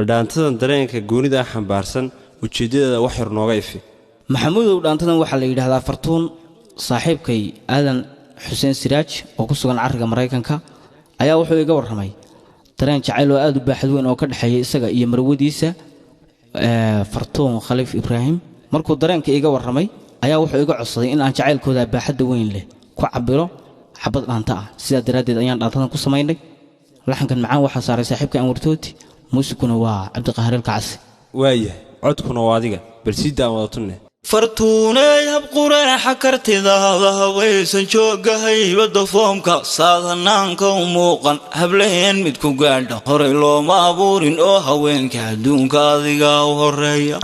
badhaantadan dareenka goonida xambaarsan ujeedada wax yar nooga ifi maxamuudow dhaantadan waxa la yiraahdaa fartuun saaxiibkay aadan xuseen siraaj oo ku sugan cariga Mareykanka ayaa wuxuu iga warramay dareen jacayl oo aad u baaxad weyn oo ka dhaxeeya isaga iyo marwadiisa fartuun khaliif ibraahim markuu dareenka iga warramay ayaa wuxuu iga codsaday in aan jacaylkooda baaxad weyn leh ku cabiro xabad dhaanta ah sida daraadeed ayaan dhaantadan ku sameeynay laxankan macaan waxa saaray saaxiibka aan wartooti muusikuna waa Cabdiqaahir Kacsi waaya codkuna waa adiga bal si daawadatune fartuunay hab quraaxa kartidaada hawaysan joogahay wada foomka saadanaanka u muuqan hableen mid ku gaadho horay looma abuurin oo haweenka adduunka adiga u horeeya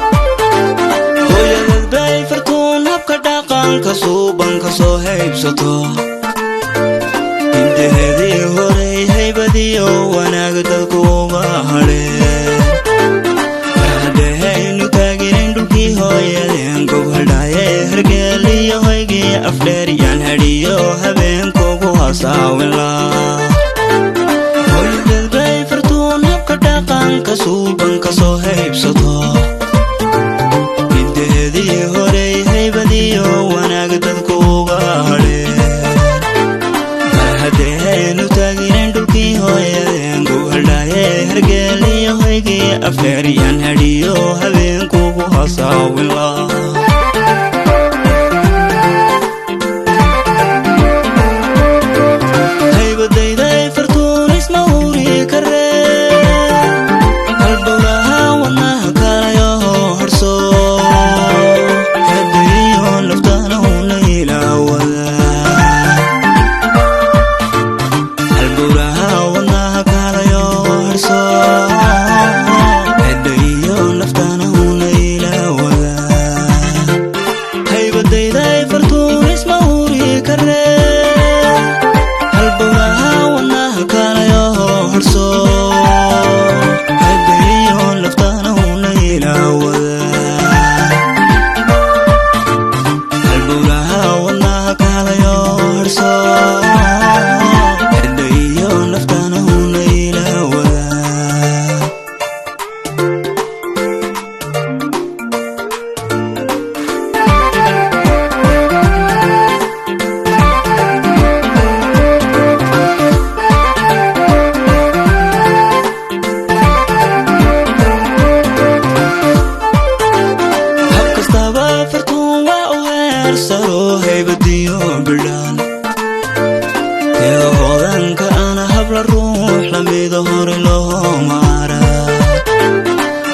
hooyadad bay fartuun habka dhaqanka suubanka soo haybsato intaheedii horay haybadiyo wanaag dadku uga hadheen hadahaynu taaginayn dhulkii hooyadeen gobhadhaaye hergeeliyo hoygii afdheer yaan hadhiyo habeenkugu hasaawila hooyadad bay fartuun habka dhaqanka suubanka soo haybsato intaheedii horay haybadiyo wanaag dadku uga hadheen hadahaynu taaginayn dhulkii hooyadeen gobhadhaaye hergeeliyo hoygii afdheer yaan hadhiyo habeenkugu hasaawila haybadayday fartuun isma huri karee halbowlaha wadnaha kalayo harso hadayo naftana una ilaawada halbowlaha wadnaha kalayo harso hadayo naftana una ilaawada haybadayday fartuun isma huri karee halbowlaha wadnaha kalayo harso hadayo naftana una ilaawada halbowlaha wadnaha kalayo harso hadayo naftana una ilaawada hab kastaba fartuun waa u heersaro haybadiyo bidhaan teeda hoodanka ana habla ruux lamida hore loo maara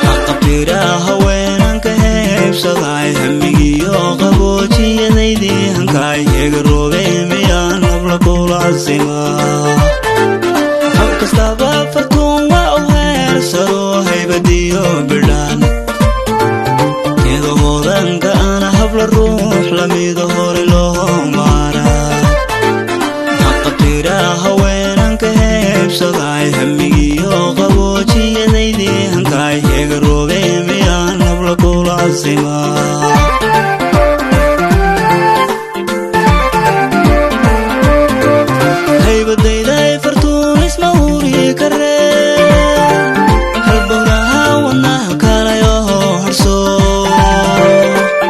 haqabtira haweenanka heybsaday hamigiyo qaboojiyadaydii hankaay heegaroobay miyaan habla kula casima hab kastaba fartuun waa u heersaro haybadiyo bidhaan teeda hoodanka ana habla ruux lamida hore loo maara haqabtira haweenanka heybsaday hamigiyo qaboojiyadaydii hankaay heegaroobay miyaan habla kula casima haybadayday fartuun isma huri karee halbowlaha wadnaha kalayo harso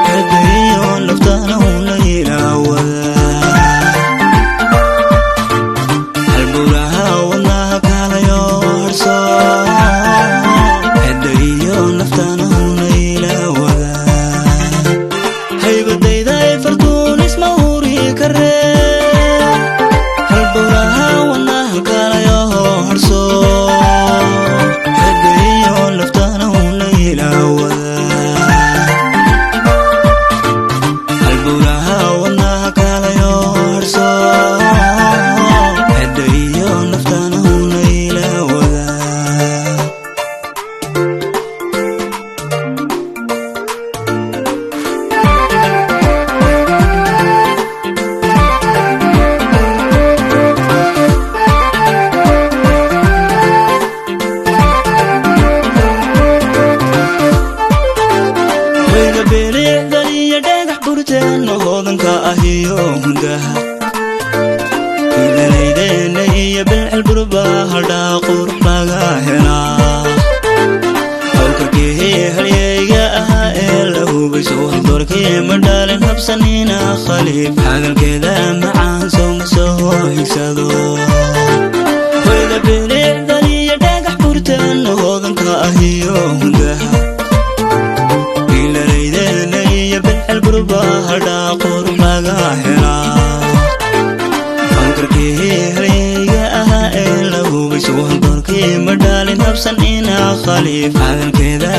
hadayo naftana una ilaawada halbowlaha wadnaha kalayo harso hadayo naftana una ilaawada haybadayday fartuun isma huri karee halbowlaha wadnaha kalayo harso hadayo naftana una ilaawada halbowlaha wadnaha kalayo harso hadayo naftana una ilaawada wayga beeleecdan iyo dhagax burteen hoodanka ah iyo hundaha idanaydeenna iyo bilcil burba hadhaa qurux laga helaa فكركي هليا له بيسوه دوركي مدالن هبسنينا خليف حاجة كذا معاه سوم سوه يسادو وإذا بليع دليا داقح بورتان وغوضن كاهيو هندها إلا ليدان ليا بالحل برباها داقور ملاقا حلا فكركي هليا له بيسوه دوركي مدالن هبسنينا خليف حاجة كذا